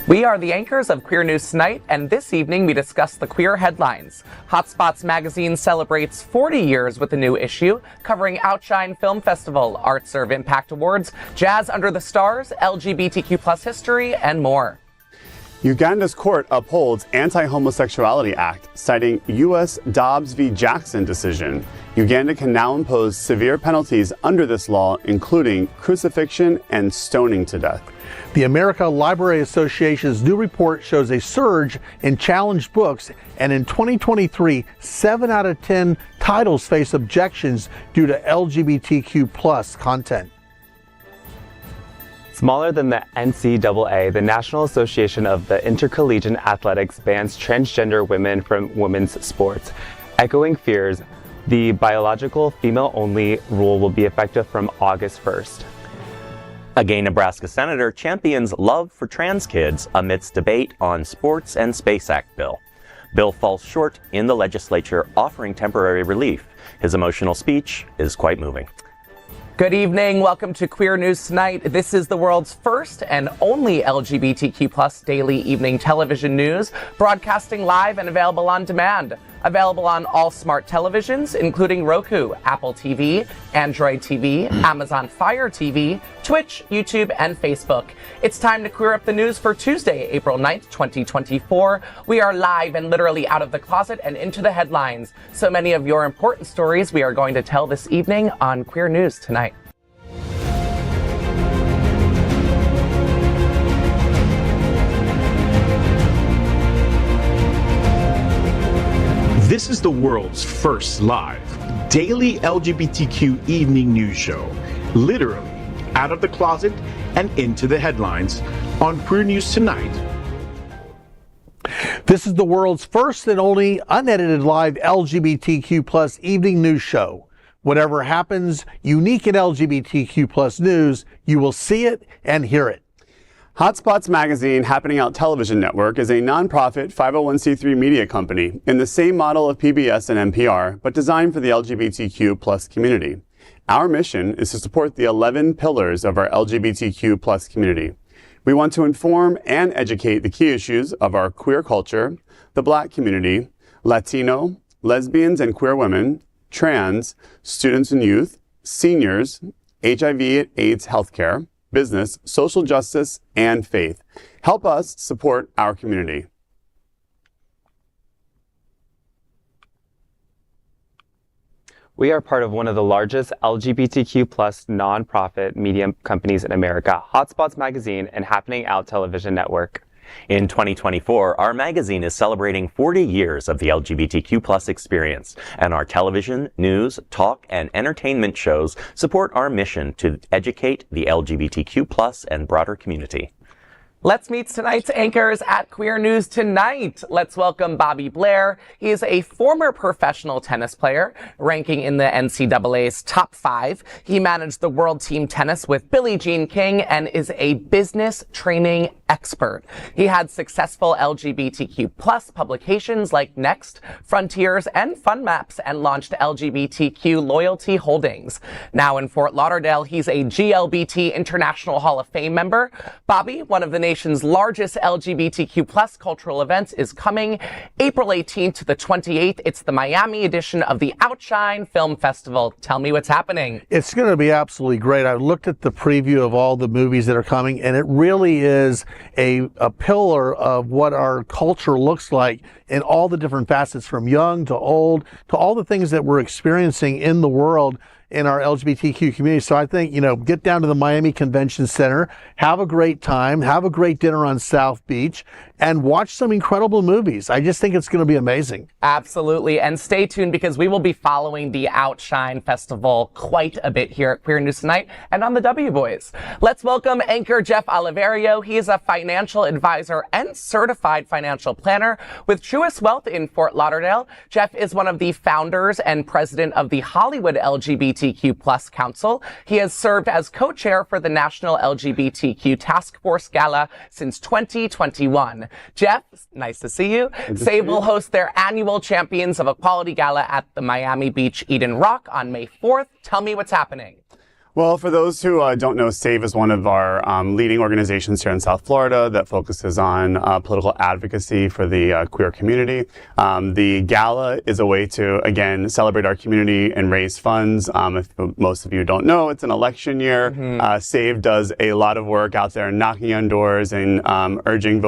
We are the anchors of Queer News Tonight, and this evening we discuss the queer headlines. HOTspots magazine celebrates 40 years with a new issue, covering Outshine Film Festival, ArtServe Impact Awards, Jazz Under the Stars, LGBTQ plus history, and more. Uganda's court upholds Anti-Homosexuality Act, citing U.S. Dobbs v. Jackson decision. Uganda can now impose severe penalties under this law, including crucifixion and stoning to death. The American Library Association's new report shows a surge in challenged books, and in 2023, 7 out of 10 titles face objections due to LGBTQ plus content. Smaller than the NCAA, the National Association of the Intercollegiate Athletics bans transgender women from women's sports. Echoing fears, the biological female-only rule will be effective from August 1st. A gay Nebraska senator champions love for trans kids amidst debate on Sports and Space Act bill. Bill falls short in the legislature, offering temporary relief. His emotional speech is quite moving. Good evening. Welcome to Queer News Tonight. This is the world's first and only LGBTQ plus daily evening television news, broadcasting live and available on demand. Available on all smart televisions, including Roku, Apple TV, Android TV, Amazon Fire TV, Twitch, YouTube, and Facebook. It's time to queer up the news for Tuesday, April 9th, 2024. We are live and literally out of the closet and into the headlines. So many of your important stories we are going to tell this evening on Queer News Tonight. This is the world's first live daily LGBTQ evening news show, literally out of the closet and into the headlines on Queer News Tonight. This is the world's first and only unedited live LGBTQ plus evening news show. Whatever happens unique in LGBTQ plus news, you will see it and hear it. HOTspots magazine Happening Out Television Network is a nonprofit 501c3 media company in the same model of PBS and NPR, but designed for the LGBTQ plus community. Our mission is to support the 11 pillars of our LGBTQ plus community. We want to inform and educate the key issues of our queer culture, the Black community, Latino, lesbians and queer women, trans, students and youth, seniors, HIV/AIDS healthcare, business, social justice, and faith. Help us support our community. We are part of one of the largest LGBTQ plus nonprofit media companies in America, HOTspots Magazine and Happening Out Television Network. In 2024, our magazine is celebrating 40 years of the LGBTQ plus experience, and our television, news, talk, and entertainment shows support our mission to educate the LGBTQ plus and broader community. Let's meet tonight's anchors at Queer News Tonight. Let's welcome Bobby Blair. He is a former professional tennis player, ranking in the NCAA's top 5. He managed the world team tennis with Billie Jean King and is a business training expert. He had successful LGBTQ plus publications like Next, Frontiers, and Fun Maps, and launched LGBTQ Loyalty Holdings. Now in Fort Lauderdale, he's a GLBT International Hall of Fame member. Bobby, one of the nation's largest LGBTQ plus cultural events, is coming April 18th to the 28th. It's the Miami edition of the Outshine Film Festival. Tell me what's happening. It's going to be absolutely great. I looked at the preview of all the movies that are coming, and it really is a pillar of what our culture looks like in all the different facets, from young to old, to all the things that we're experiencing in the world in our LGBTQ community. So I think, get down to the Miami Convention Center, have a great time, have a great dinner on South Beach, and watch some incredible movies. I just think it's going to be amazing. Absolutely. And stay tuned, because we will be following the Outshine Festival quite a bit here at Queer News Tonight and on the W Boys. Let's welcome anchor Jeff Oliverio. He is a financial advisor and certified financial planner with Truist Wealth in Fort Lauderdale. Jeff is one of the founders and president of the Hollywood LGBTQ Plus Council. He has served as co-chair for the National LGBTQ Task Force Gala since 2021. Jeff, nice to see you. Save will host their annual Champions of Equality Gala at the Miami Beach Eden Rock on May 4th. Tell me what's happening. Well, for those who don't know, SAVE is one of our leading organizations here in South Florida that focuses on political advocacy for the queer community. The gala is a way to, again, celebrate our community and raise funds. If most of you don't know, it's an election year. SAVE does a lot of work out there knocking on doors and urging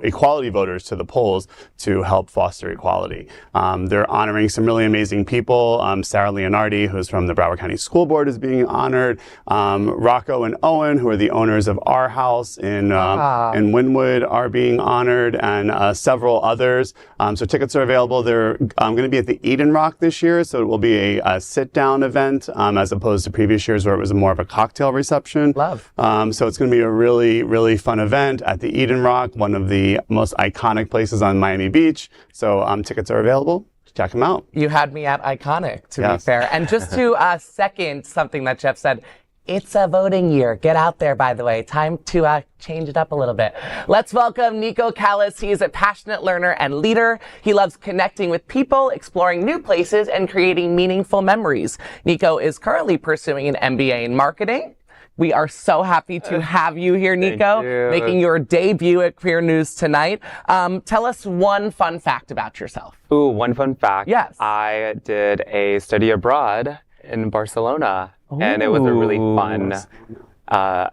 equality voters to the polls to help foster equality. They're honoring some really amazing people. Sarah Leonardi, who's from the Broward County School Board, is being honored. Rocco and Owen, who are the owners of Our House in Wynwood, are being honored, and several others. So tickets are available. They're going to be at the Eden Rock this year, so it will be a sit-down event as opposed to previous years where it was more of a cocktail reception. Love. So it's going to be a really, really fun event at the Eden Rock, one of the most iconic places on Miami Beach. So tickets are available. Check them out. You had me at iconic, to be fair. And just to second something that Jeff said, it's a voting year. Get out there, by the way. Time to change it up a little bit. Let's welcome Nico Cales. He is a passionate learner and leader. He loves connecting with people, exploring new places, and creating meaningful memories. Nico is currently pursuing an MBA in marketing. We are so happy to have you here, Nico, making your debut at Queer News Tonight. Tell us one fun fact about yourself. Ooh, one fun fact. Yes. I did a study abroad in Barcelona, and it was a really fun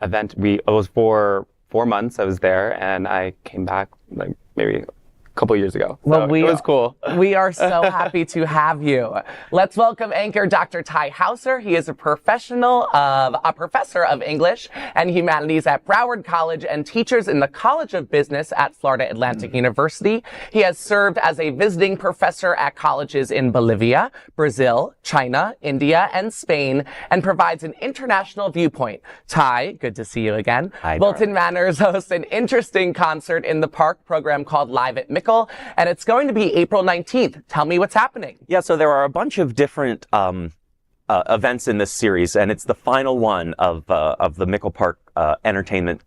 event. It was for 4 months I was there, and I came back like maybe a couple years ago. Well, so it was cool. We are so happy to have you. Let's welcome anchor Dr. Tai Houser. He is a professor of English and Humanities at Broward College and teaches in the College of Business at Florida Atlantic University. He has served as a visiting professor at colleges in Bolivia, Brazil, China, India, and Spain, and provides an international viewpoint. Tai, good to see you again. Hi, Wilton Manors hosts an interesting concert in the park program called Live at Mickle, and it's going to be April 19th. Tell me what's happening. Yeah, so there are a bunch of different events in this series, and it's the final one of the Mickle Park entertainment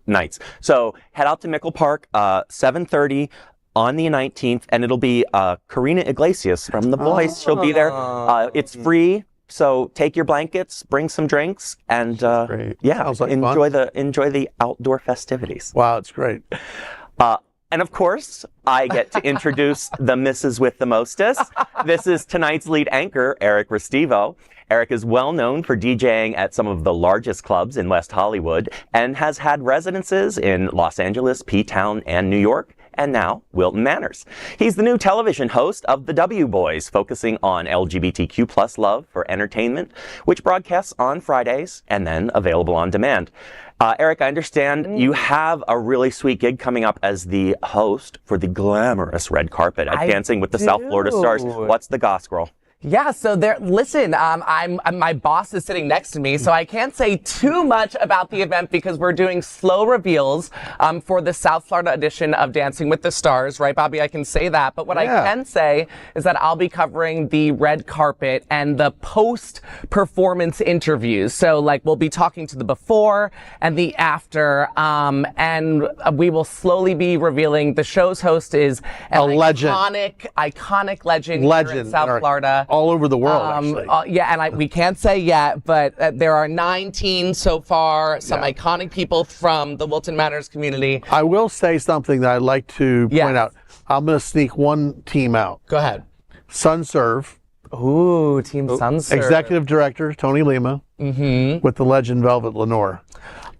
nights. So head out to Mickle Park, 7:30 on the 19th, and it'll be Karina Iglesias from The Voice. She'll be there. It's free. So take your blankets, bring some drinks, and yeah, Sounds like enjoy fun. enjoy the outdoor festivities. Wow, it's great. And of course, I get to introduce the Mrs. with the Mostest. This is tonight's lead anchor, Eric Restivo. Eric is well known for DJing at some of the largest clubs in West Hollywood and has had residences in Los Angeles, P-Town, and New York, and now Wilton Manors. He's the new television host of The W Boys, focusing on LGBTQ plus love for entertainment, which broadcasts on Fridays and then available on demand. Eric, I understand you have a really sweet gig coming up as the host for the glamorous red carpet at Dancing with the South Florida Stars. What's the gospel? Yeah, so listen, my boss is sitting next to me, so I can't say too much about the event because we're doing slow reveals for the South Florida edition of Dancing with the Stars, right, Bobby? I can say that. But what I can say is that I'll be covering the red carpet and the post-performance interviews. So, like, we'll be talking to the before and the after, and we will slowly be revealing the show's host is an iconic legend here in South Florida. All over the world, actually. Yeah, and we can't say yet, but there are 19 so far, some iconic people from the Wilton Manors community. I will say something that I'd like to point out. I'm going to sneak one team out. Go ahead. Sunserve. Ooh, Team Sunserve. Executive Director Tony Lima with the legend Velvet Lenore.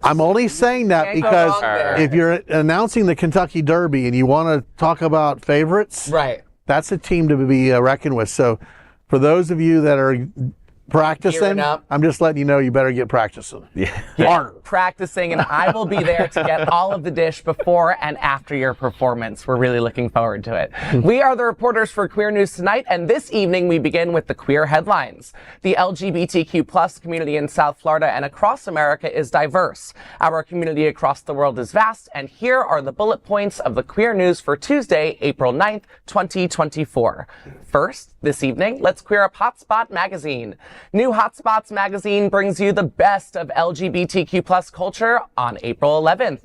I'm only saying that because if you're announcing the Kentucky Derby and you want to talk about favorites, right, that's a team to be reckoned with. So for those of you that are practicing, I'm just letting you know you better get practicing. Practicing, and I will be there to get all of the dish before and after your performance. We're really looking forward to it. We are the reporters for Queer News Tonight, and this evening we begin with the queer headlines. The LGBTQ plus community in South Florida and across America is diverse. Our community across the world is vast, and here are the bullet points of the queer news for Tuesday, April 9th, 2024. First, this evening, let's queer up HOTspot magazine. New HOTspots magazine brings you the best of LGBTQ plus culture on April 11th.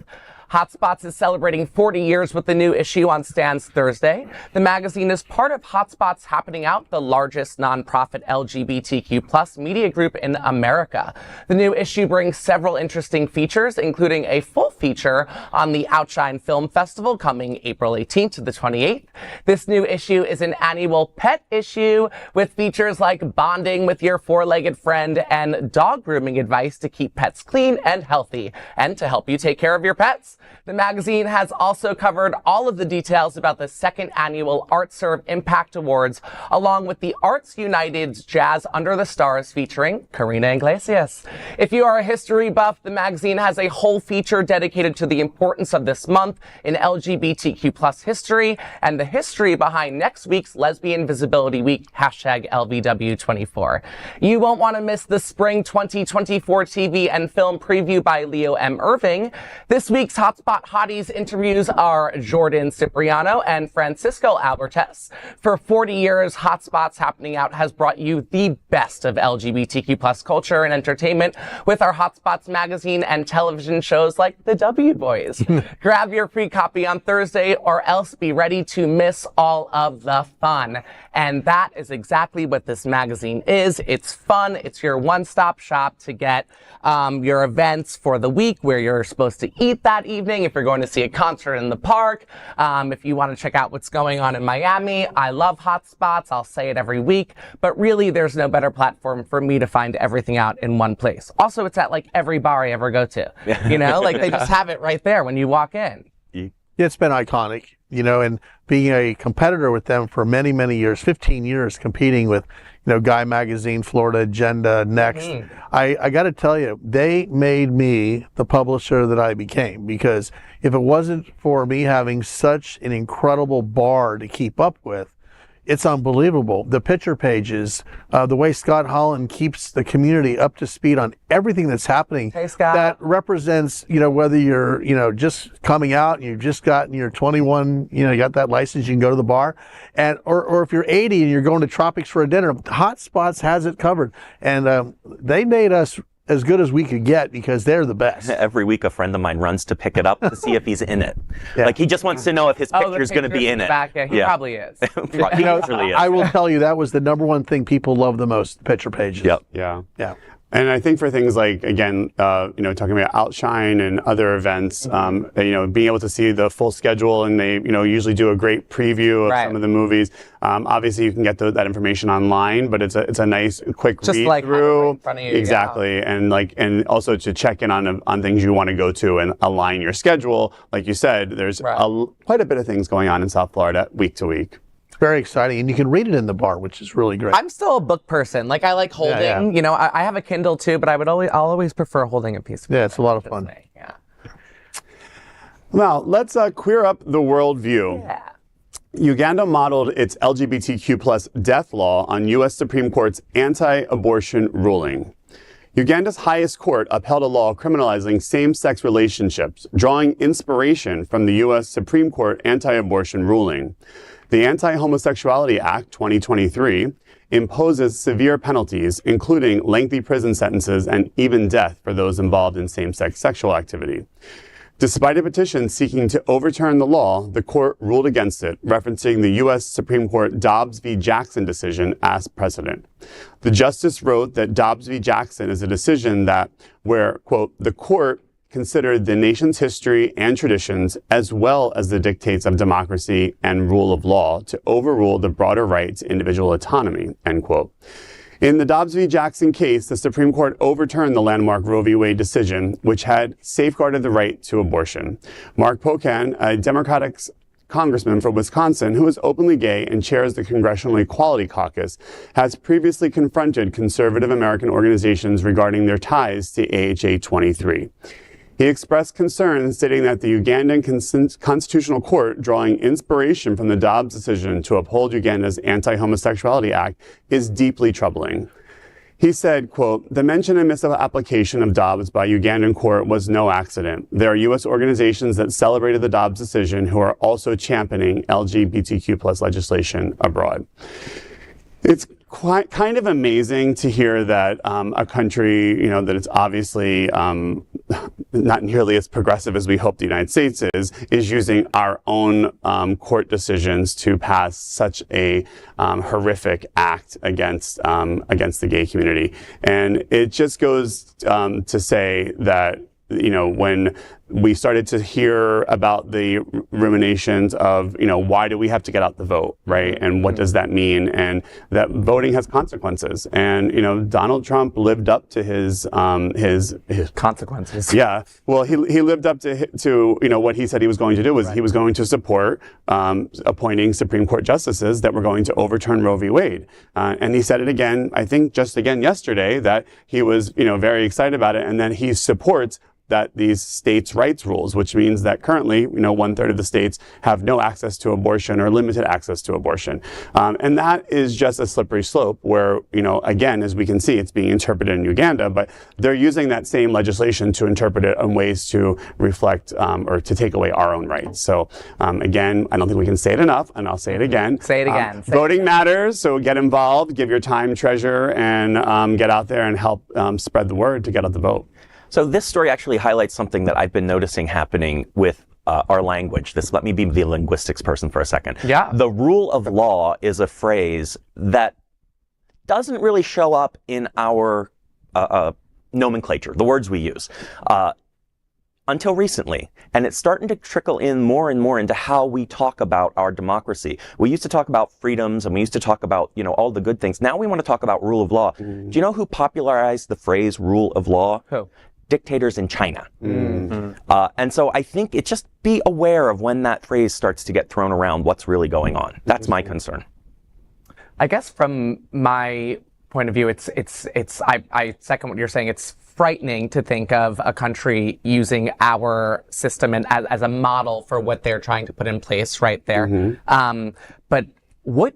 HOTspots is celebrating 40 years with the new issue on stands Thursday. The magazine is part of HOTspots Happening Out, the largest nonprofit LGBTQ+ media group in America. The new issue brings several interesting features, including a full feature on the Outshine Film Festival coming April 18th to the 28th. This new issue is an annual pet issue with features like bonding with your four-legged friend and dog grooming advice to keep pets clean and healthy and to help you take care of your pets. The magazine has also covered all of the details about the second annual Art Serve Impact Awards, along with the Arts United's Jazz Under the Stars featuring Karina Iglesias. If you are a history buff, the magazine has a whole feature dedicated to the importance of this month in LGBTQ+ history and the history behind next week's Lesbian Visibility Week, #LVW24. You won't want to miss the Spring 2024 TV and film preview by Leo M. Irving. This week's Hotspot Hotties interviews are Jordan Cipriano and Francisco Albertes. For 40 years, Hotspots Happening Out has brought you the best of LGBTQ+ culture and entertainment with our Hotspots magazine and television shows like The W Boys. Grab your free copy on Thursday or else be ready to miss all of the fun. And that is exactly what this magazine is. It's fun. It's your one-stop shop to get your events for the week, where you're supposed to eat that evening, if you're going to see a concert in the park, if you want to check out what's going on in Miami. I love Hotspots. I'll say it every week, but really there's no better platform for me to find everything out in one place. Also, it's at like every bar I ever go to, you know, like they just have it right there when you walk in. It's been iconic, you know, and being a competitor with them for many, many years, 15 years competing with, you know, Guy Magazine, Florida Agenda, Next. I got to tell you, they made me the publisher that I became, because if it wasn't for me having such an incredible bar to keep up with, it's unbelievable. The picture pages, the way Scott Holland keeps the community up to speed on everything that's happening. Hey, Scott. That represents, you know, whether you're, you know, just coming out and you've just gotten your 21, you know, you got that license, you can go to the bar, and or if you're 80 and you're going to Tropics for a dinner, Hotspots has it covered, and they made us as good as we could get because they're the best. Every week a friend of mine runs to pick it up to see if he's in it. Yeah. Like he just wants to know if his picture is going to be in it. Back. Yeah, he probably is. He really is. I will tell you, that was the number one thing people love the most, picture pages. Yep. Yeah. Yeah. And I think for things like, again, you know, talking about Outshine and other events, you know, being able to see the full schedule, and they, you know, usually do a great preview of some of the movies. Obviously, you can get that information online, but it's a nice, quick just read like through. In front of you, exactly, yeah. and also to check in on things you want to go to and align your schedule. Like you said, there's quite a bit of things going on in South Florida week to week. Very exciting, and you can read it in the bar, which is really great. I'm still a book person. Like I like holding. You know, I have a Kindle too, but I'll always prefer holding a piece of paper. Yeah, it's a lot of fun. Yeah. Now let's queer up the worldview. Yeah. Uganda modeled its LGBTQ+ death law on U.S. Supreme Court's anti-abortion ruling. Uganda's highest court upheld a law criminalizing same-sex relationships, drawing inspiration from the U.S. Supreme Court anti-abortion ruling. The Anti-Homosexuality Act 2023 imposes severe penalties, including lengthy prison sentences and even death for those involved in same-sex sexual activity. Despite a petition seeking to overturn the law, the court ruled against it, referencing the U.S. Supreme Court Dobbs v. Jackson decision as precedent. The justice wrote that Dobbs v. Jackson is a decision that where, quote, the court considered the nation's history and traditions, as well as the dictates of democracy and rule of law, to overrule the broader right to individual autonomy, end quote. In the Dobbs v. Jackson case, the Supreme Court overturned the landmark Roe v. Wade decision, which had safeguarded the right to abortion. Mark Pocan, a Democratic congressman from Wisconsin who is openly gay and chairs the Congressional Equality Caucus, has previously confronted conservative American organizations regarding their ties to AHA 23. He expressed concern, stating that the Ugandan Constitutional Court, drawing inspiration from the Dobbs decision to uphold Uganda's Anti-Homosexuality Act, is deeply troubling. He said, quote, the mention and misapplication of Dobbs by Ugandan court was no accident. There are U.S. organizations that celebrated the Dobbs decision who are also championing LGBTQ+ legislation abroad. It's quite kind of amazing to hear that a country, that it's obviously not nearly as progressive as we hope the United States is using our own court decisions to pass such a horrific act against the gay community. And it just goes to say that, when we started to hear about the ruminations of, why do we have to get out the vote, right? And what does that mean? And that voting has consequences. And, Donald Trump lived up to his consequences. Yeah. Well, he lived up to what he said he was going to do was he was going to support appointing Supreme Court justices that were going to overturn Roe v. Wade. And he said it again, I think just again yesterday, that he was, very excited about it. And then he supports that these states' rights rules, which means that currently, 1/3 of the states have no access to abortion or limited access to abortion. And that is just a slippery slope where, again, as we can see, it's being interpreted in Uganda, but they're using that same legislation to interpret it in ways to reflect or to take away our own rights. So again, I don't think we can say it enough, and I'll say it again. Say it again. Voting matters, so get involved, give your time, treasure, and get out there and help spread the word to get out the vote. So this story actually highlights something that I've been noticing happening with our language. Let me be the linguistics person for a second. Yeah. The rule of law is a phrase that doesn't really show up in our nomenclature, the words we use, until recently. And it's starting to trickle in more and more into how we talk about our democracy. We used to talk about freedoms and we used to talk about, all the good things. Now we want to talk about rule of law. Do you know who popularized the phrase rule of law? Who? Dictators in China. And so I think just be aware of when that phrase starts to get thrown around, what's really going on. That's my concern. I guess from my point of view, I second what you're saying. It's frightening to think of a country using our system and as a model for what they're trying to put in place right there. But what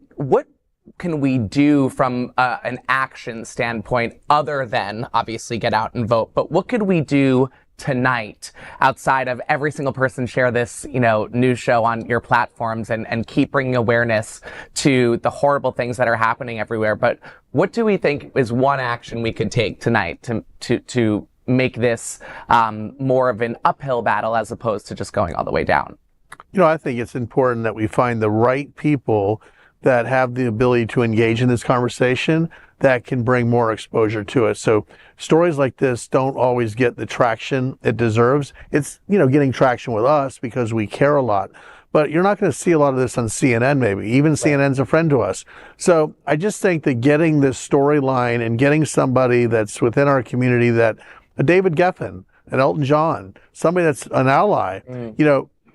can we do from an action standpoint other than obviously get out and vote? But what could we do tonight outside of every single person share this, news show on your platforms and keep bringing awareness to the horrible things that are happening everywhere? But what do we think is one action we could take tonight to make this more of an uphill battle as opposed to just going all the way down? I think it's important that we find the right people that have the ability to engage in this conversation that can bring more exposure to it. So stories like this don't always get the traction it deserves. It's, getting traction with us because we care a lot. But you're not going to see a lot of this on CNN maybe. Even CNN's a friend to us. So I just think that getting this storyline and getting somebody that's within our community, that a David Geffen, an Elton John, somebody that's an ally,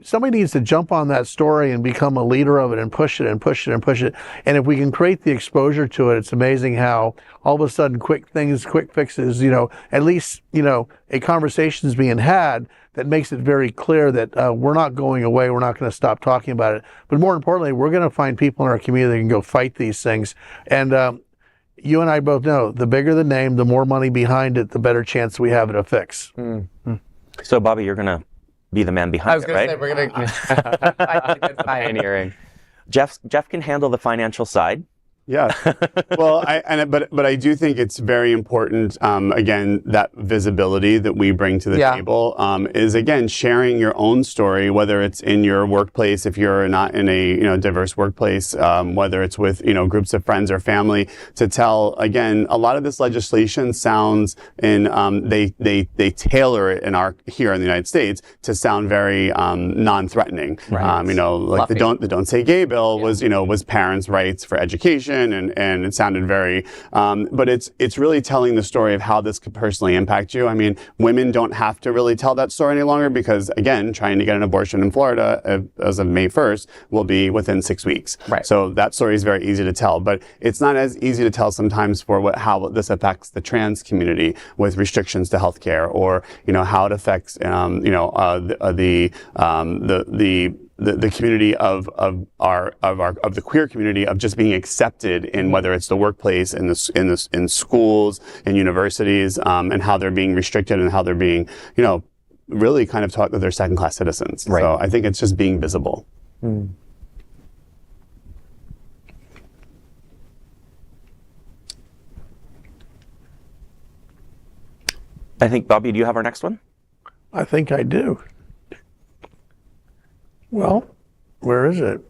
somebody needs to jump on that story and become a leader of it and push it and push it and push it. And if we can create the exposure to it, it's amazing how all of a sudden quick fixes, at least, a conversation is being had that makes it very clear that we're not going away. We're not going to stop talking about it. But more importantly, we're going to find people in our community that can go fight these things. And you and I both know the bigger the name, the more money behind it, the better chance we have at a fix. So, Bobby, you're going to be the man behind it, right? I was going to say, we're going to pioneering. Jeff can handle the financial side. Yeah. Well, but I do think it's very important, again, that visibility that we bring to the table is, again, sharing your own story, whether it's in your workplace, if you're not in a diverse workplace, whether it's with, groups of friends or family, to tell, again, a lot of this legislation sounds they tailor it here in the United States to sound very non-threatening. Right. Like the Don't Say Gay bill was parents' rights for education. And it sounded very, but it's really telling the story of how this could personally impact you. I mean, women don't have to really tell that story any longer because, again, trying to get an abortion in Florida as of May 1st will be within 6 weeks. Right. So that story is very easy to tell, but it's not as easy to tell sometimes for how this affects the trans community with restrictions to healthcare, or how it affects the community of the queer community, of just being accepted in whether it's the workplace, in schools, in universities, and how they're being restricted and how they're being, really kind of taught that they're second-class citizens. Right. So I think it's just being visible. I think, Bobby, do you have our next one? I think I do. Well, where is it?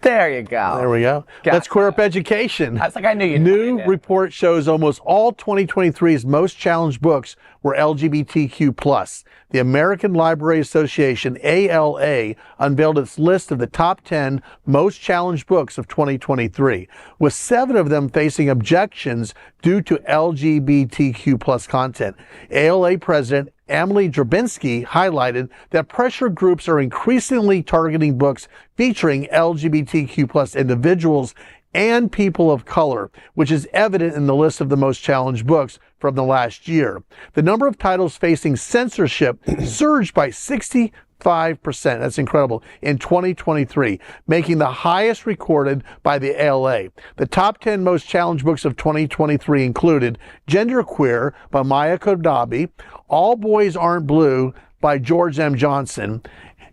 There you go. There we go. Gotcha. That's Queer Up Education. I was like, I knew you'd New find it. report shows almost all 2023's most challenged books were LGBTQ+. The American Library Association, ALA, unveiled its list of the top 10 most challenged books of 2023, with 7 of them facing objections due to LGBTQ+ content. ALA President Emily Drabinski highlighted that pressure groups are increasingly targeting books featuring LGBTQ+ individuals and people of color, which is evident in the list of the most challenged books from the last year. The number of titles facing censorship surged by 65%, that's incredible, in 2023, making the highest recorded by the ALA. The top 10 most challenged books of 2023 included Genderqueer by Maya Kodabi, All Boys Aren't Blue by George M. Johnson,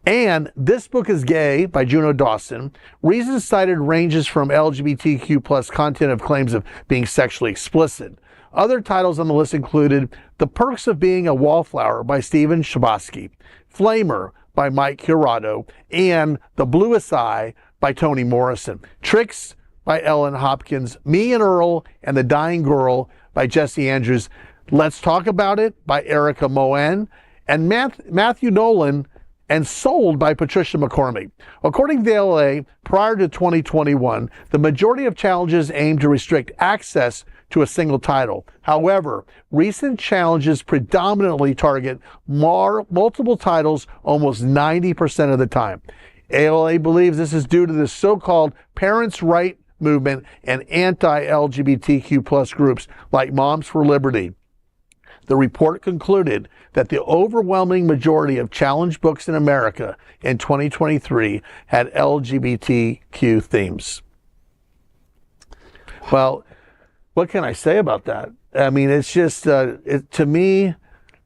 and This Book is Gay by Juno Dawson. Reasons cited ranges from LGBTQ+ content of claims of being sexually explicit. Other titles on the list included The Perks of Being a Wallflower by Stephen Chbosky, Flamer by Mike Curato, and The Bluest Eye by Toni Morrison. Tricks by Ellen Hopkins, Me and Earl and the Dying Girl by Jesse Andrews, Let's Talk About It by Erica Moen, and Matthew Nolan and Sold by Patricia McCormick. According to the LA, prior to 2021, the majority of challenges aim to restrict access to a single title. However, recent challenges predominantly target multiple titles almost 90% of the time. ALA believes this is due to the so-called parents' right movement and anti-LGBTQ+ groups like Moms for Liberty. The report concluded that the overwhelming majority of challenged books in America in 2023 had LGBTQ themes. Well, what can I say about that? I mean, it's just, to me,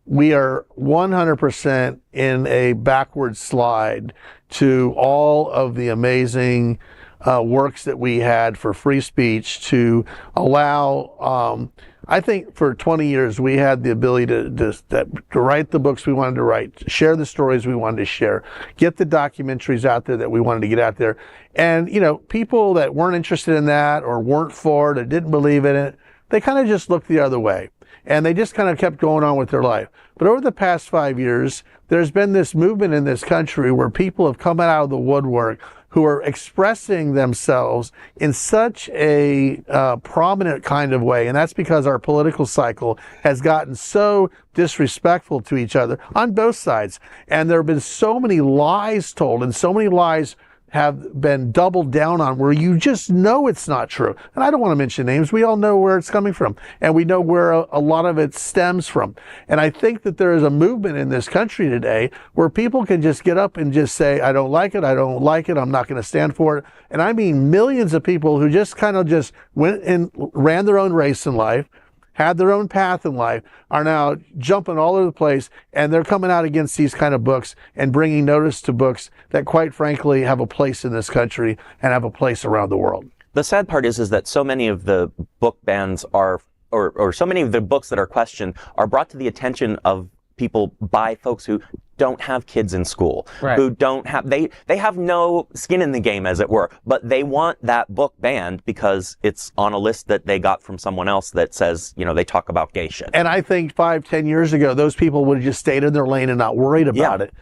we are 100% in a backward slide to all of the amazing works that we had for free speech to allow, I think for 20 years we had the ability to write the books we wanted to write, share the stories we wanted to share, get the documentaries out there that we wanted to get out there. And, you know, people that weren't interested in that or weren't for it or didn't believe in it, they kind of just looked the other way. And they just kind of kept going on with their life. But over the past 5 years, there's been this movement in this country where people have come out of the woodwork who are expressing themselves in such a prominent kind of way. And that's because our political cycle has gotten so disrespectful to each other on both sides. And there have been so many lies told and so many lies have been doubled down on where you just know it's not true. And I don't want to mention names. We all know where it's coming from. And we know where a lot of it stems from. And I think that there is a movement in this country today where people can just get up and just say, I don't like it, I don't like it, I'm not going to stand for it. And I mean millions of people who just kind of just went and ran their own race in life, had their own path in life, are now jumping all over the place, and they're coming out against these kind of books and bringing notice to books that, quite frankly, have a place in this country and have a place around the world. The sad part is that so many of the book bans are, or so many of the books that are questioned are brought to the attention of people by folks who don't have kids in school, right, who don't have, they have no skin in the game, as it were, but they want that book banned because it's on a list that they got from someone else that says, you know, they talk about gay shit. And I think 5-10 years ago, those people would have just stayed in their lane and not worried about it.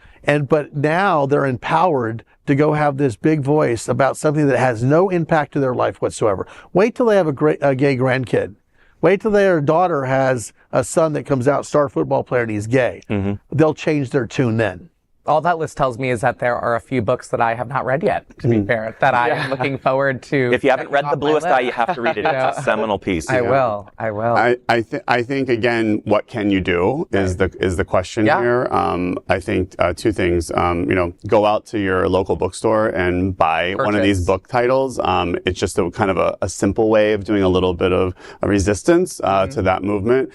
But now they're empowered to go have this big voice about something that has no impact to their life whatsoever. Wait till they have a gay grandkid. Wait till their daughter has a son that comes out, star football player, and he's gay. Mm-hmm. They'll change their tune then. All that list tells me is that there are a few books that I have not read yet, to be fair, that I am looking forward to. If you haven't read The Bluest Eye, you have to read it. It's a seminal piece. I will. I think, again, what can you do is the question here. I think two things. Go out to your local bookstore and buy one of these book titles. It's just a kind of a simple way of doing a little bit of a resistance to that movement.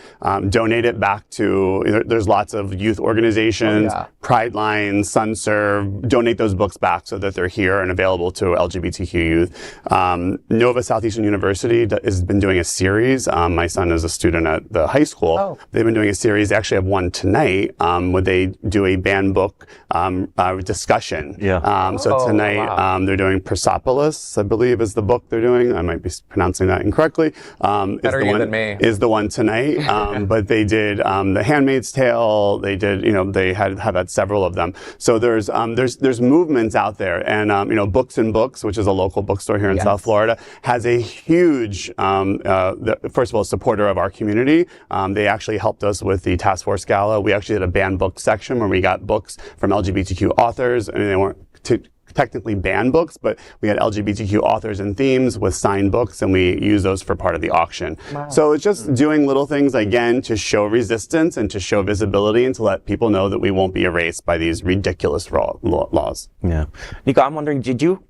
Donate it back to, there's lots of youth organizations, Pride Line, Sign, SunServe, donate those books back so that they're here and available to LGBTQ youth. Nova Southeastern University has been doing a series. My son is a student at the high school. Oh. They've been doing a series. They actually have one tonight where they do a banned book discussion. Yeah. So tonight they're doing Persepolis, I believe, is the book they're doing. I might be pronouncing that incorrectly. Better you than me. Is the one tonight. But they did The Handmaid's Tale. They did, they have had several of them. So there's movements out there, and Books and Books, which is a local bookstore here in South Florida, has a huge, first of all, supporter of our community. They actually helped us with the Task Force Gala. We actually did a banned book section where we got books from LGBTQ authors, and they weren't technically banned books, but we had LGBTQ authors and themes with signed books, and we use those for part of the auction. Wow. So it's just doing little things, again, to show resistance and to show visibility and to let people know that we won't be erased by these ridiculous laws. Yeah. Nico, I'm wondering, did you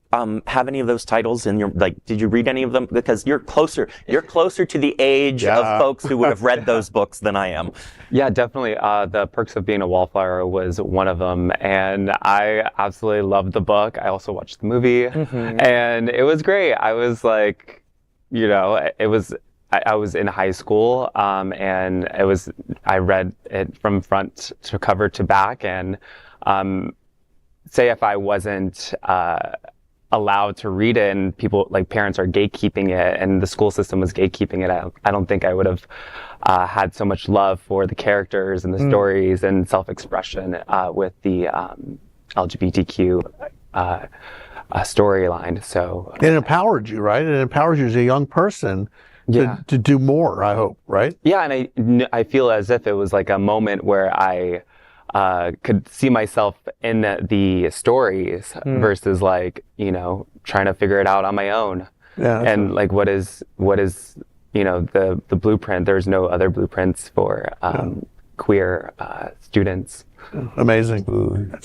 have any of those titles in your, did you read any of them? Because you're closer to the age of folks who would have read those books than I am. Yeah, definitely. The Perks of Being a Wallflower was one of them, and I absolutely loved the book. I also watched the movie, and it was great. I was like, I was in high school, and I read it from front to cover to back, and say if I wasn't allowed to read it, and people, like parents, are gatekeeping it, and the school system was gatekeeping it, I don't think I would have had so much love for the characters and the stories and self-expression with the LGBTQ storyline. So it empowered you, right? It empowers you as a young person to do more, I hope, right? Yeah, and I feel as if it was like a moment where I could see myself in the stories versus trying to figure it out on my own. Yeah. And like what is the blueprint? There's no other blueprints for queer students. Amazing.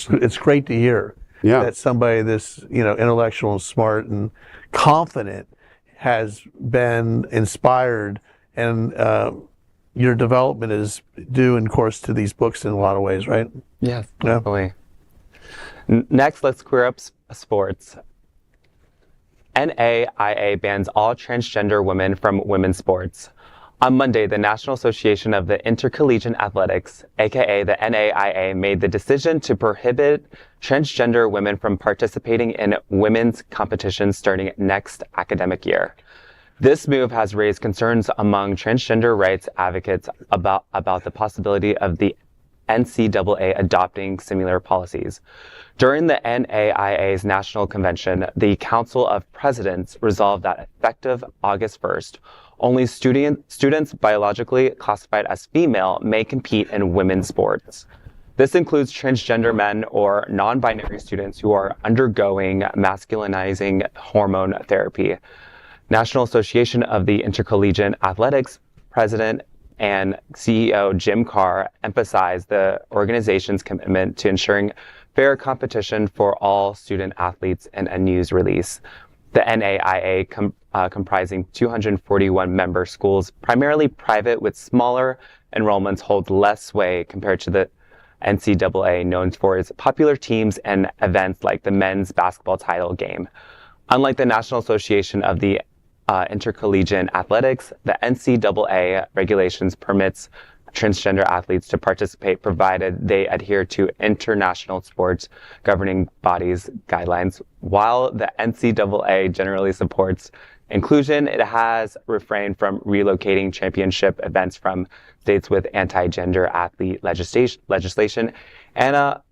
It's great to hear that somebody this intellectual and smart and confident has been inspired, and your development is due, in course, to these books in a lot of ways, right? Yes, definitely. Next, let's queer up sports. NAIA bans all transgender women from women's sports. On Monday, the National Association of the Intercollegiate Athletics, aka the NAIA, made the decision to prohibit transgender women from participating in women's competitions starting next academic year. This move has raised concerns among transgender rights advocates about the possibility of the NCAA adopting similar policies. During the NAIA's National Convention, the Council of Presidents resolved that effective August 1st, only students biologically classified as female may compete in women's sports. This includes transgender men or non-binary students who are undergoing masculinizing hormone therapy. National Association of the Intercollegiate Athletics President and CEO Jim Carr emphasized the organization's commitment to ensuring fair competition for all student athletes in a news release. The NAIA, comprising 241 member schools, primarily private with smaller enrollments, holds less sway compared to the NCAA, known for its popular teams and events like the men's basketball title game. Unlike the National Association of the Intercollegiate Athletics, the NCAA regulations permits transgender athletes to participate provided they adhere to international sports governing bodies guidelines. While the NCAA generally supports inclusion, it has refrained from relocating championship events from states with anti-gender athlete legislation. Anna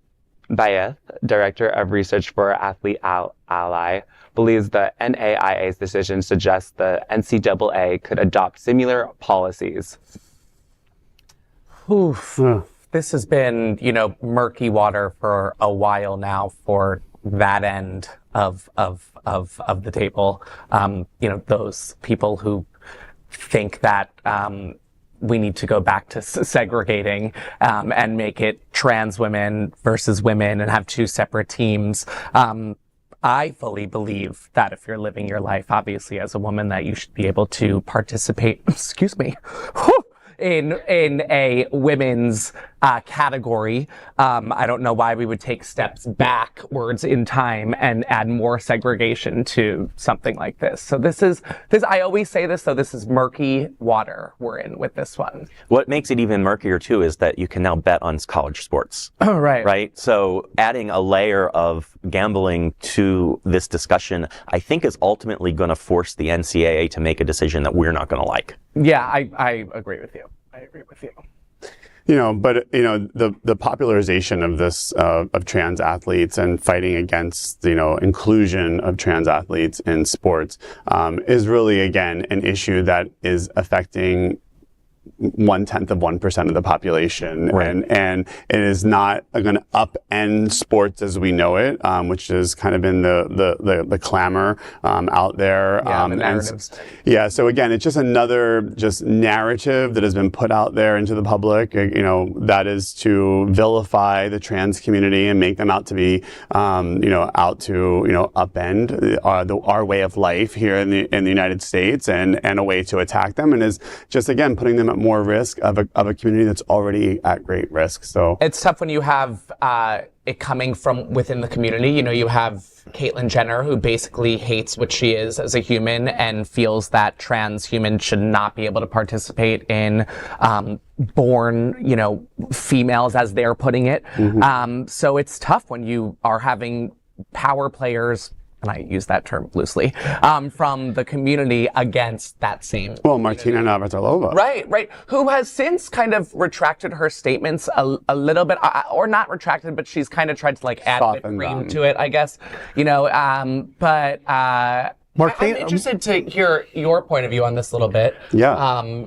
Bayeth, Director of Research for Athlete Ally, believes the NAIA's decision suggests the NCAA could adopt similar policies. Oof. This has been, murky water for a while now for that end of the table. Those people who think that we need to go back to segregating and make it trans women versus women and have two separate teams. I fully believe that if you're living your life, obviously as a woman, that you should be able to participate, in a women's category. I don't know why we would take steps backwards in time and add more segregation to something like this. So this, I always say this, though, this is murky water we're in with this one. What makes it even murkier, too, is that you can now bet on college sports. Oh, right. Right? So adding a layer of gambling to this discussion, I think, is ultimately going to force the NCAA to make a decision that we're not going to like. Yeah, I agree with you. I agree with you. But the popularization of this of trans athletes and fighting against inclusion of trans athletes in sports is really, again, an issue that is affecting 0.1% of the population, right. and it is not going to upend sports as we know it, which has kind of been the clamor out there. The narratives. So again, it's just another narrative that has been put out there into the public. That is to vilify the trans community and make them out to be, out to upend our way of life here in the United States, and a way to attack them, and is just again putting them at more risk of a community that's already at great risk. So it's tough when you have it coming from within the community. You have Caitlyn Jenner, who basically hates what she is as a human and feels that trans humans should not be able to participate in born, females, as they're putting it. Mm-hmm. So it's tough when you are having power players, and I use that term loosely, from the community against that same. Well, Martina Navratilova. Right. Who has since kind of retracted her statements a little bit, or not retracted, but she's kind of tried to add a bit of cream to it, I guess. But Martina, I'm interested to hear your point of view on this a little bit. Yeah.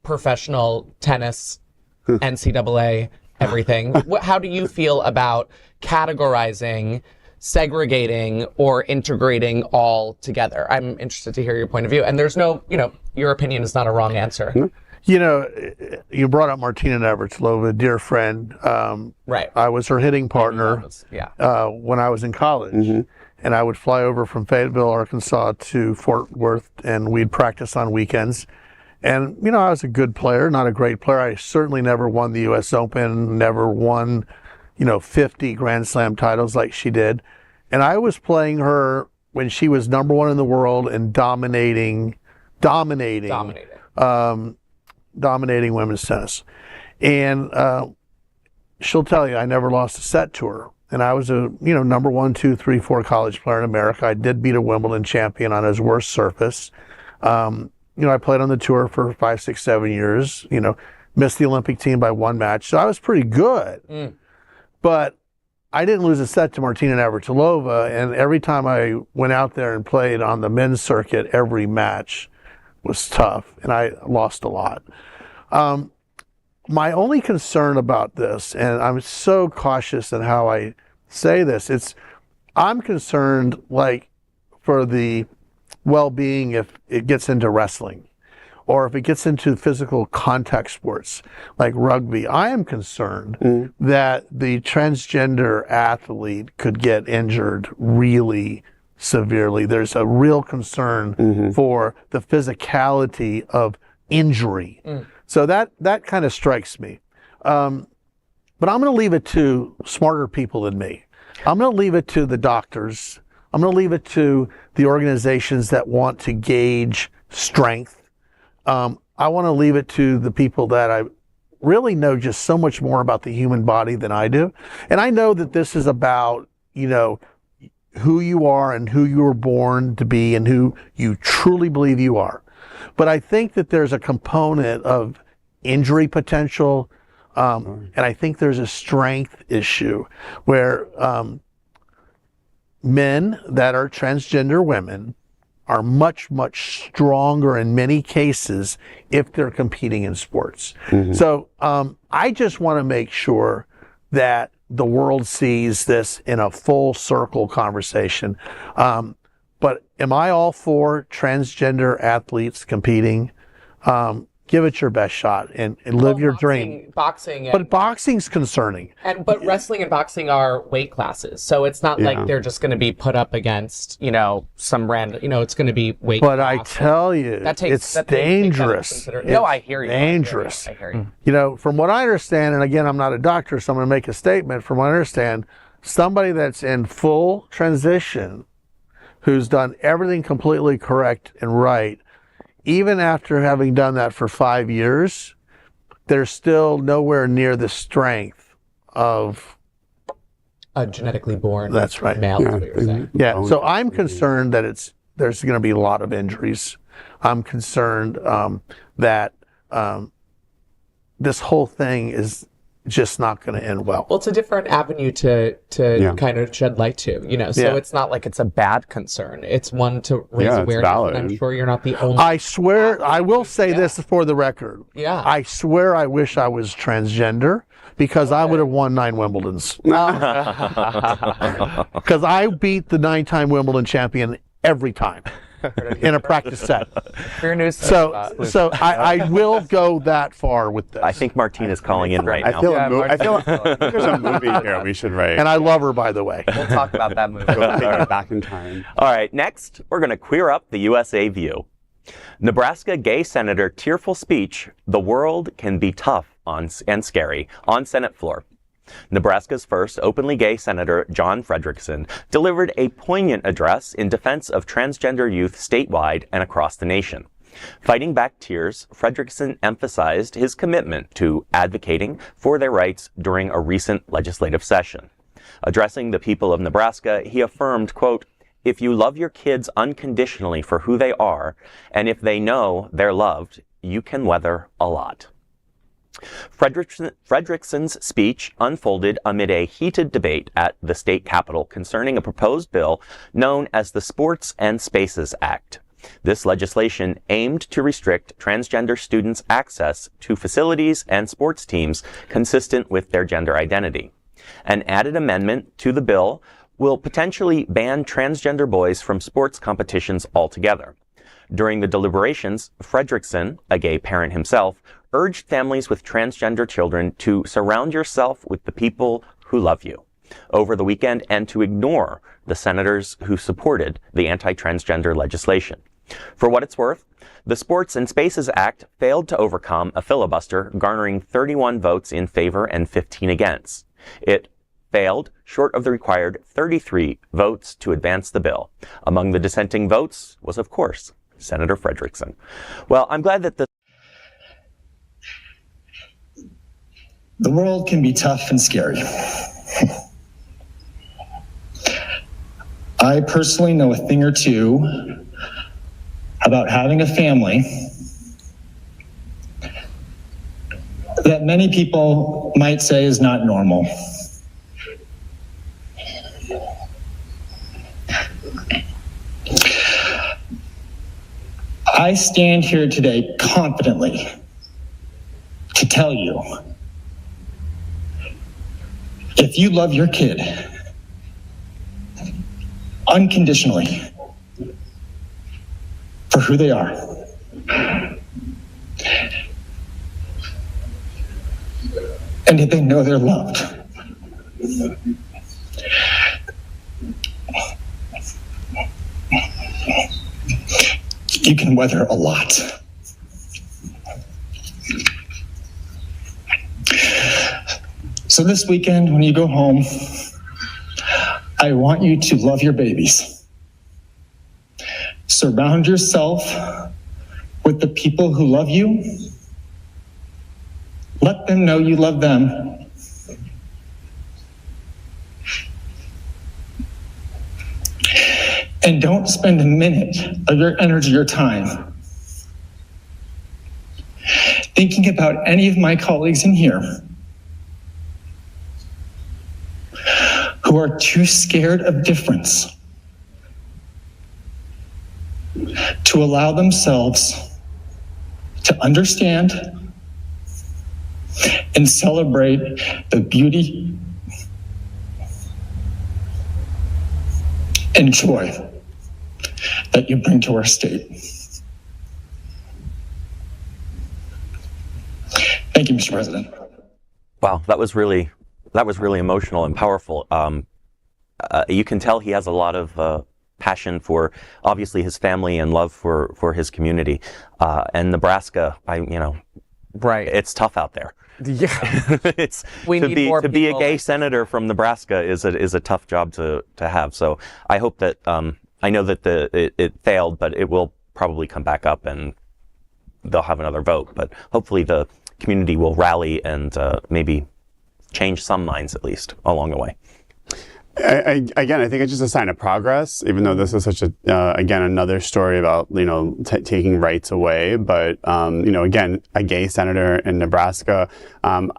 Professional tennis, NCAA, everything. How do you feel about categorizing, segregating, or integrating all together? I'm interested to hear your point of view. And there's no, your opinion is not a wrong answer. You brought up Martina Navratilova, a dear friend. Right. I was her hitting partner when I was in college. Mm-hmm. And I would fly over from Fayetteville, Arkansas to Fort Worth, and we'd practice on weekends. And, I was a good player, not a great player. I certainly never won the U.S. Open, never won 50 Grand Slam titles like she did. And I was playing her when she was number one in the world and dominating women's tennis. And she'll tell you, I never lost a set to her. And I was a, number 1, 2, 3, 4 college player in America. I did beat a Wimbledon champion on his worst surface. I played on the tour for 5, 6, 7 years, missed the Olympic team by 1 match. So I was pretty good. But I didn't lose a set to Martina Navratilova, and every time I went out there and played on the men's circuit, every match was tough, and I lost a lot. My only concern about this, and I'm so cautious in how I say this, I'm concerned for the well-being if it gets into wrestling, or if it gets into physical contact sports like rugby. I am concerned that the transgender athlete could get injured really severely. There's a real concern for the physicality of injury. So that kind of strikes me. But I'm going to leave it to smarter people than me. I'm going to leave it to the doctors. I'm going to leave it to the organizations that want to gauge strength. I want to leave it to the people that I really know just so much more about the human body than I do. And I know that this is about, who you are and who you were born to be and who you truly believe you are. But I think that there's a component of injury potential, and I think there's a strength issue where men that are transgender women are much, much stronger in many cases if they're competing in sports. So I just want to make sure that the world sees this in a full circle conversation. But am I all for transgender athletes competing? give it your best shot and live your dream. Boxing, But boxing's concerning. but wrestling and boxing are weight classes, so it's not like they're just going to be put up against some random. It's going to be weight. But classes. I tell you, it's dangerous. No, I hear you. Dangerous. I hear you. From what I understand, and again, I'm not a doctor, so I'm going to make a statement. From what I understand, somebody that's in full transition, who's done everything completely correct and right, even after having done that for 5 years, they're still nowhere near the strength of a genetically born that's right. male. Is what you're saying. Yeah, so I'm concerned that there's going to be a lot of injuries. I'm concerned that this whole thing is just not going to end well. Well, it's a different avenue to kind of shed light to, so it's not like it's a bad concern. It's one to raise awareness. Valid. And I'm sure you're not the only. I swear, I will say this for the record. Yeah. I swear I wish I was transgender because I would have won 9 Wimbledons. Because I beat the 9-time Wimbledon champion every time. In a practice set. Fair news. So I will go that far with this. I think Martina's calling in right now. I feel like there's a movie here we should write. And I love her, by the way. We'll talk about that movie. Go take it back in time. All right, next, we're going to queer up the USA view. Nebraska gay Senator Tearful speech, "The world can be tough and scary," on Senate floor. Nebraska's first openly gay Senator, John Frederickson, delivered a poignant address in defense of transgender youth statewide and across the nation. Fighting back tears, Frederickson emphasized his commitment to advocating for their rights during a recent legislative session. Addressing the people of Nebraska, he affirmed, quote, "If you love your kids unconditionally for who they are, and if they know they're loved, you can weather a lot." Frederickson's speech unfolded amid a heated debate at the state capitol concerning a proposed bill known as the Sports and Spaces Act. This legislation aimed to restrict transgender students' access to facilities and sports teams consistent with their gender identity. An added amendment to the bill will potentially ban transgender boys from sports competitions altogether. During the deliberations, Frederickson, a gay parent himself, urged families with transgender children to surround yourself with the people who love you over the weekend and to ignore the senators who supported the anti-transgender legislation. For what it's worth, the Sports and Spaces Act failed to overcome a filibuster, garnering 31 votes in favor and 15 against. It failed short of the required 33 votes to advance the bill. Among the dissenting votes was, of course, Senator Frederickson. Well, I'm glad that the world can be tough and scary. I personally know a thing or two about having a family that many people might say is not normal. I stand here today confidently to tell you, if you love your kid unconditionally for who they are, and if they know they're loved, you can weather a lot. So this weekend, when you go home, I want you to love your babies. Surround yourself with the people who love you. Let them know you love them. And don't spend a minute of your energy or time thinking about any of my colleagues in here who are too scared of difference to allow themselves to understand and celebrate the beauty and joy that you bring to our state. Thank you, Mr. President. Wow, that was really emotional and powerful. You can tell he has a lot of passion for, obviously, his family and love for his community. And Nebraska, Right. it's tough out there. Yeah. It's We to need be more to be a people gay like- senator from Nebraska is a tough job to have. So I hope that I know that it failed, but it will probably come back up and they'll have another vote. But hopefully the community will rally and maybe change some minds at least along the way. Again, I think it's just a sign of progress, even though this is such a, again, another story about, taking rights away. But, again, a gay senator in Nebraska, I'm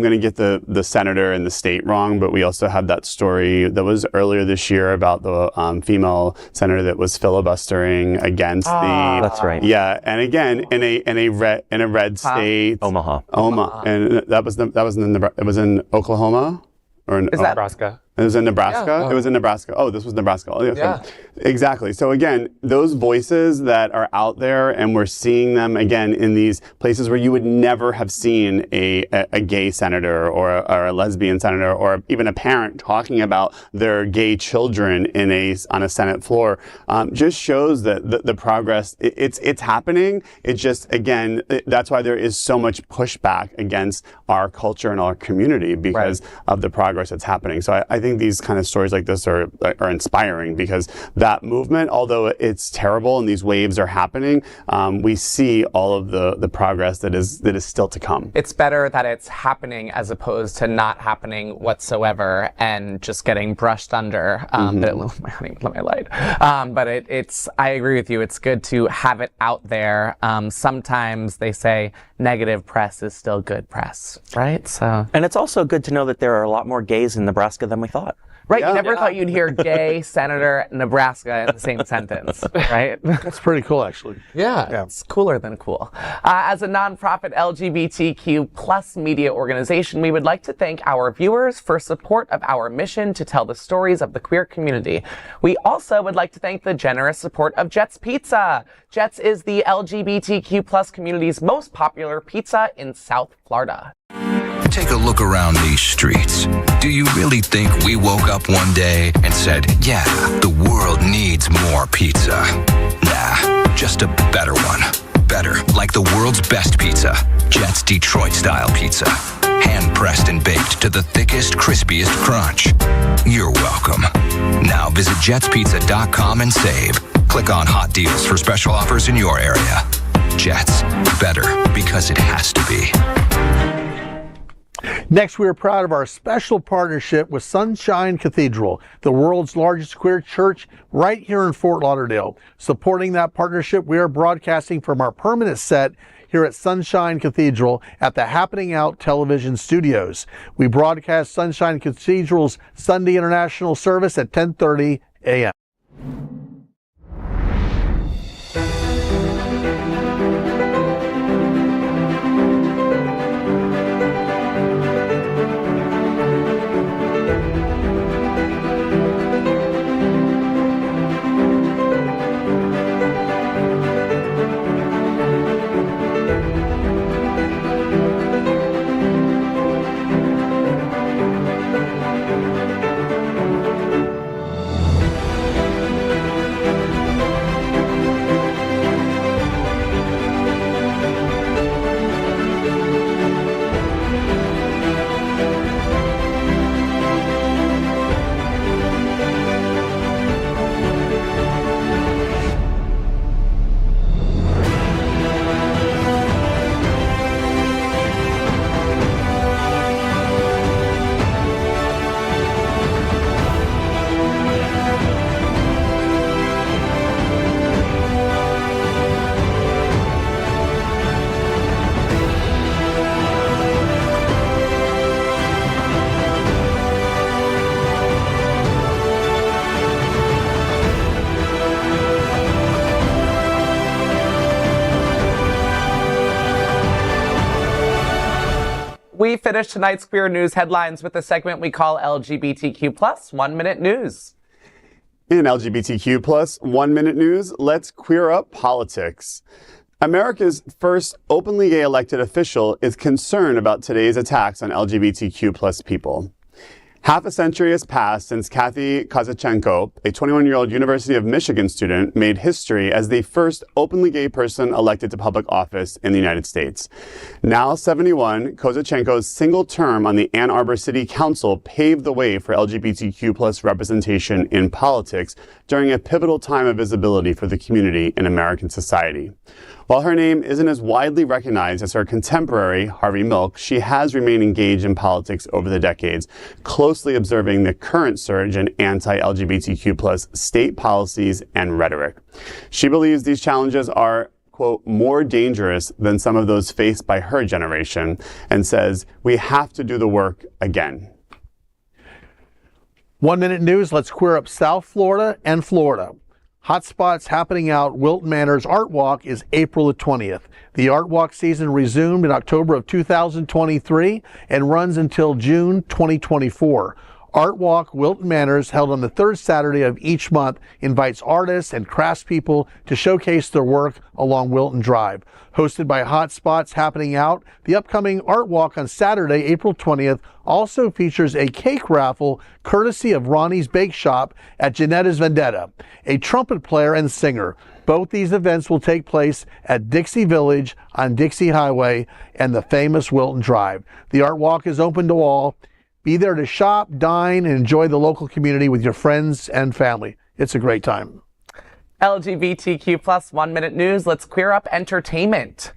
going to get the senator and the state wrong, but we also had that story that was earlier this year about the female senator that was filibustering against the. That's right. Yeah, and again, in a red state, Omaha, and it was in Oklahoma or in Is that Nebraska. It was in Nebraska? Yeah. It was in Nebraska. Oh, this was Nebraska. Oh, okay. Yeah. Exactly. So again, those voices that are out there, and we're seeing them again in these places where you would never have seen a gay senator or a lesbian senator or even a parent talking about their gay children on a Senate floor, just shows that the progress, it's happening. It just, again, that's why there is so much pushback against our culture and our community because of the progress that's happening. So I think these kind of stories like this are inspiring because that movement, although it's terrible and these waves are happening, we see all of the progress that is still to come. It's better that it's happening as opposed to not happening whatsoever and just getting brushed under. But it's I agree with you. It's good to have it out there. Sometimes they say negative press is still good press, right? So. and it's also good to know that there are a lot more gays in Nebraska than we thought. Right, you never thought you'd hear gay, senator, Nebraska in the same sentence, right? That's pretty cool, actually. Yeah, it's cooler than cool. As a nonprofit LGBTQ plus media organization, we would like to thank our viewers for support of our mission to tell the stories of the queer community. We also would like to thank the generous support of Jets Pizza. Jets is the LGBTQ plus community's most popular pizza in South Florida. Take a look around these streets. Do you really think we woke up one day and said, yeah, the world needs more pizza? Nah, just a better one. Better, like the world's best pizza. Jet's Detroit-style pizza. Hand-pressed and baked to the thickest, crispiest crunch. You're welcome. Now visit jetspizza.com and save. Click on Hot Deals for special offers in your area. Jets, better because it has to be. Next, we are proud of our special partnership with Sunshine Cathedral, the world's largest queer church right here in Fort Lauderdale. Supporting that partnership, we are broadcasting from our permanent set here at Sunshine Cathedral at the Happening Out television studios. We broadcast Sunshine Cathedral's Sunday International service at 10:30 a.m. We finish tonight's Queer News headlines with a segment we call LGBTQ plus 1 Minute News. In LGBTQ plus 1 minute news, let's queer up politics. America's first openly gay elected official is concerned about today's attacks on LGBTQ plus people. Half a century has passed since Kathy Kazachenko, a 21-year-old University of Michigan student, made history as the first openly gay person elected to public office in the United States. Now 71, Kazachenko's single term on the Ann Arbor City Council paved the way for LGBTQ plus representation in politics during a pivotal time of visibility for the community in American society. While her name isn't as widely recognized as her contemporary, Harvey Milk, she has remained engaged in politics over the decades, closely observing the current surge in anti-LGBTQ plus state policies and rhetoric. She believes these challenges are, quote, more dangerous than some of those faced by her generation, and says, we have to do the work again. 1 Minute News, let's queer up South Florida and Florida. HOTspots happening out Wilton Manors Art Walk is April the 20th. The Art Walk season resumed in October of 2023 and runs until June 2024. Art Walk Wilton Manors, held on the third Saturday of each month, invites artists and craftspeople to showcase their work along Wilton Drive. Hosted by HOTspots happening out, the upcoming Art Walk on Saturday, April 20th, also features a cake raffle courtesy of Ronnie's Bake Shop at Janetta's Vendetta, a trumpet player and singer. Both these events will take place at Dixie Village on Dixie Highway and the famous Wilton Drive. The Art Walk is open to all. Be there to shop, dine, and enjoy the local community with your friends and family. It's a great time. LGBTQ plus 1 Minute News, let's queer up entertainment.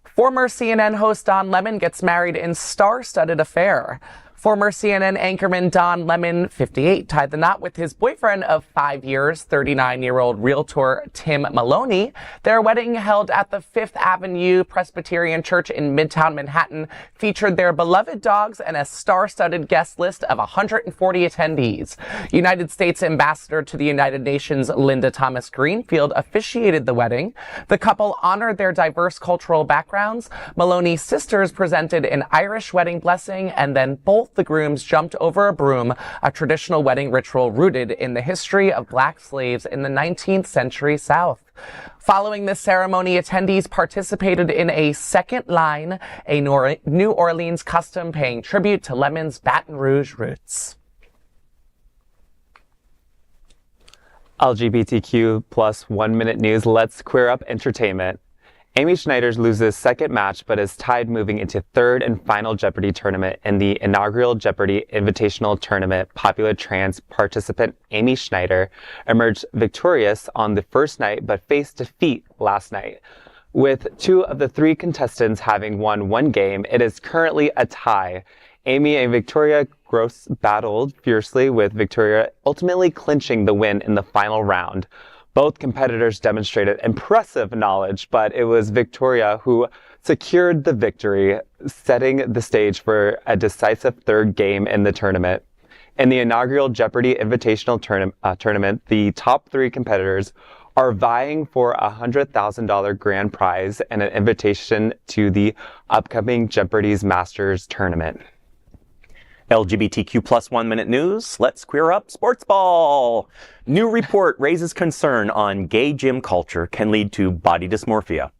Former CNN host Don Lemon gets married in star-studded affair. Former CNN anchorman Don Lemon, 58, tied the knot with his boyfriend of 5 years, 39-year-old realtor Tim Maloney. Their wedding, held at the Fifth Avenue Presbyterian Church in Midtown Manhattan, featured their beloved dogs and a star-studded guest list of 140 attendees. United States Ambassador to the United Nations Linda Thomas Greenfield officiated the wedding. The couple honored their diverse cultural backgrounds. Maloney's sisters presented an Irish wedding blessing, and then both the grooms jumped over a broom, a traditional wedding ritual rooted in the history of black slaves in the 19th century South. Following this ceremony, attendees participated in a second line, a New Orleans custom paying tribute to Lemon's Baton Rouge roots. LGBTQ plus 1 Minute News, let's queer up entertainment. Amy Schneider loses second match but is tied moving into third and final Jeopardy tournament in the inaugural Jeopardy Invitational Tournament. Popular trans participant Amy Schneider emerged victorious on the first night but faced defeat last night. With 2 of the 3 contestants having won 1 game, it is currently a tie. Amy and Victoria Gross battled fiercely, with Victoria ultimately clinching the win in the final round. Both competitors demonstrated impressive knowledge, but it was Victoria who secured the victory, setting the stage for a decisive third game in the tournament. In the inaugural Jeopardy Invitational Tournament, the top 3 competitors are vying for a $100,000 grand prize and an invitation to the upcoming Jeopardy's Masters tournament. LGBTQ plus 1 Minute News, let's queer up sports ball. New report raises concern on gay gym culture can lead to body dysmorphia.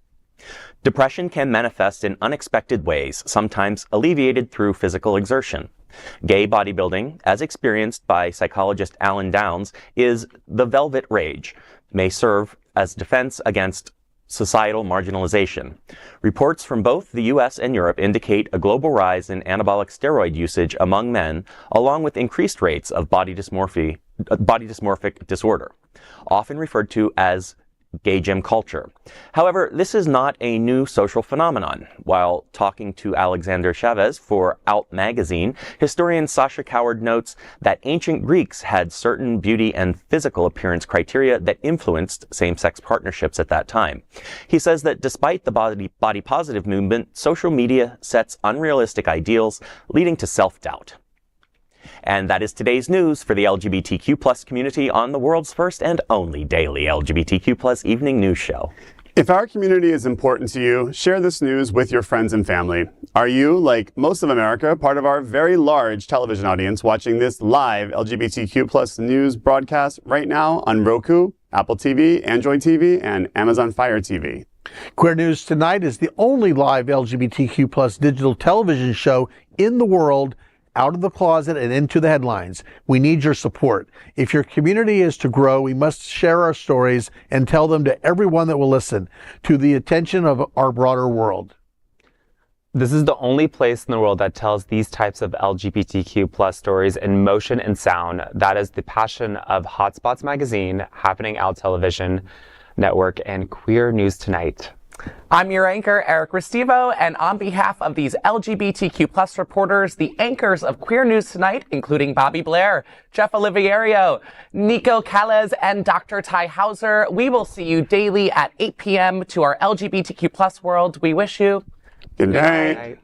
Depression can manifest in unexpected ways, sometimes alleviated through physical exertion. Gay bodybuilding, as experienced by psychologist Alan Downs, is the velvet rage, may serve as defense against societal marginalization. Reports from both the US and Europe indicate a global rise in anabolic steroid usage among men, along with increased rates of body dysmorphic disorder, often referred to as gay gym culture. However, this is not a new social phenomenon. While talking to Alexander Chavez for Out magazine, historian Sasha Coward notes that ancient Greeks had certain beauty and physical appearance criteria that influenced same-sex partnerships at that time. He says that despite the body positive movement, social media sets unrealistic ideals, leading to self-doubt. And that is today's news for the LGBTQ plus community on the world's first and only daily LGBTQ plus evening news show. If our community is important to you, share this news with your friends and family. Are you, like most of America, part of our very large television audience watching this live LGBTQ plus news broadcast right now on Roku, Apple TV, Android TV, and Amazon Fire TV? Queer News Tonight is the only live LGBTQ plus digital television show in the world, out of the closet and into the headlines. We need your support. If your community is to grow, we must share our stories and tell them to everyone that will listen, to the attention of our broader world. This is the only place in the world that tells these types of LGBTQ plus stories in motion and sound. That is the passion of HOTspots magazine, Happening Out Television Network, and Queer News Tonight. I'm your anchor, Eric Restivo, and on behalf of these LGBTQ plus reporters, the anchors of Queer News Tonight, including Bobby Blair, Jeff Oliverio, Nico Cales, and Dr. Tai Houser, we will see you daily at 8 p.m. to our LGBTQ plus world. We wish you good night.